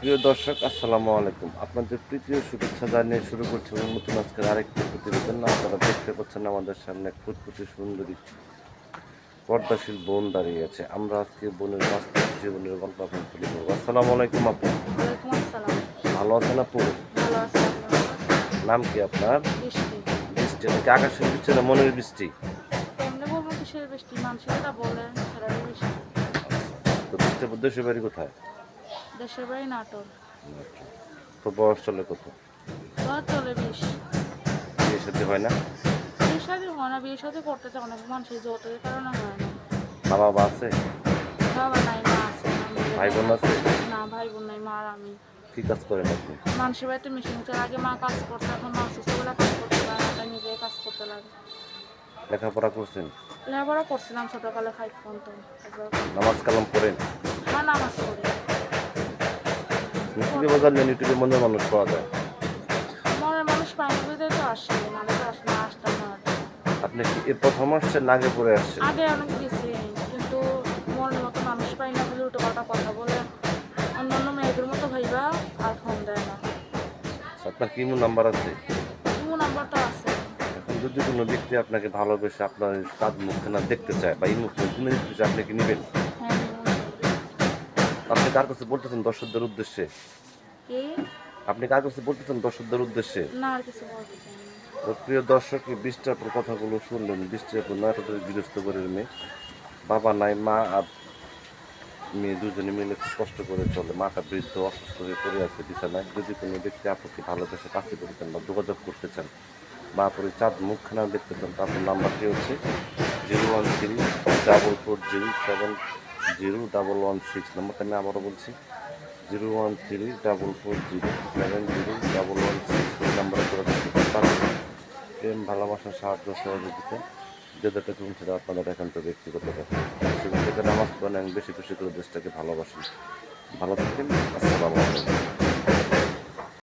প্রিয় দর্শক, আসসালামু আলাইকুম। আপনাদের প্রীতীয় শুভেচ্ছা জানিয়ে শুরু করছি নতুন আজকের আরেকটি প্রতিবেদন। আপনারা দেখতে পাচ্ছেন আমাদের সামনে ফুটফুটে সুন্দরী পর্দাশীল বোন দাঁড়িয়ে আছে। আমরা আজকে বোনের বাস্তব জীবনের গল্প আপনাদের তুলে ধরবো। আসসালামু আলাইকুম আপু। ওয়ালাইকুম আসসালাম। ভালো আছেন আপু? ভালো আছি, আপনি ভালো আছেন? নাম কি আপনার? বৃষ্টি। বৃষ্টি নাকি আকাশের বৃষ্টি না মনের বৃষ্টি? কেমনে বলবো কিসের বৃষ্টি? মানুষের যেটা বলে সেটারই বৃষ্টি। তো বৃষ্টির দেশের বাড়ি কোথায়? দেশের বাড়ি নাটোর। তো বয়স চলে কত? ধর চলে 20। বিয়ে শাদী হয় না? বিয়ে শাদী হয় না, বিয়ে শাদী করতে চায় অনেক মানুষের যৌতুকের কারণে হয় না। মা বাবা আছে? বাবা নাই, মা আছে। ভাই বোন আছে? না, ভাই বোন নাই, মা আর আমি। কি কাজ করেন আপনি? মানুষের বাড়িতে মেশিন চার আগে মা কাজ করতে, এখন মা অসুস্থবেলা কাজ করতে পারে না, তাই নিজেই কাজ করতে লাগে। লেখাপড়া করছেন? লেখাপড়া করছিলাম ছোটকালে 5 পর্যন্ত। নামাজ কালাম পড়েন? মা নামাজ পড়ি। ইউটিউবে বাজার নেন, ইউটিউবে মনের মানুষ পাওয়া যায়। মনের মানুষ পাইনি বুঝতেই তো আসছে, নাহলে তো আসলে আসতাম না। আপনি কি এ প্রথম আসছেন না আগে পরে আসছেন? আগে অনেক গেছি, কিন্তু মনের মতো মানুষ পাই না বলে উল্টোপাল্টা কথা বলে অন্যান্য মেয়েদের মতো ভাইবা আর ফোন দেয় না। আপনার কি নাম্বার আছে? ইমো নাম্বারটা আছে। এখন যদি কোনো ব্যক্তি আপনাকে ভালোবেসে আপনার কাজ মুখখানা দেখতে চায় বা এই মুখে কিনে দিতে চায়, আপনি কি নেবেন? হ্যাঁ, ইমো নেই। আপনি কার কাছে বলতেছেন দর্শকদের উদ্দেশ্যে? কি? আপনি কার কাছে বলতেছেন দর্শকদের উদ্দেশ্যে? না, আর কিছু বলতে চাই না। তো প্রিয় দর্শক, বৃষ্টির আপুর কথাগুলো শুনলেন। বৃষ্টির আপুর নয়টা গৃহস্থ করে মেয়ে, বাবা নাই, মা আর মেয়ে দুজনে মিলে খুব কষ্ট করে চলে। মাটা বৃদ্ধ, অসুস্থ হয়ে পড়ে আছে বিছানায়। যদি কোনো ব্যক্তি আপুকে ভালোবেসে কাছে করতে চান বা যোগাযোগ করতে চান বা আপুর চাঁদ মুখখানা দেখতে চান, তারপর নাম্বারটি হচ্ছে 013-440-700116। নাম্বারটা আমি আবারও বলছি, 013-440-700116। এই নাম্বারে করে পারেন। প্রেম, ভালোবাসা, সাহায্য, সহযোগিতা যেটা করুন সেটা আপনাদের একান্ত ব্যক্তিগত ব্যাপার। সেখান থেকে নামাজ পড়েন এবং বেশি বেশি করে দেশটাকে ভালোবাসেন। ভালো থাকেন। আসসালামু আলাইকুম।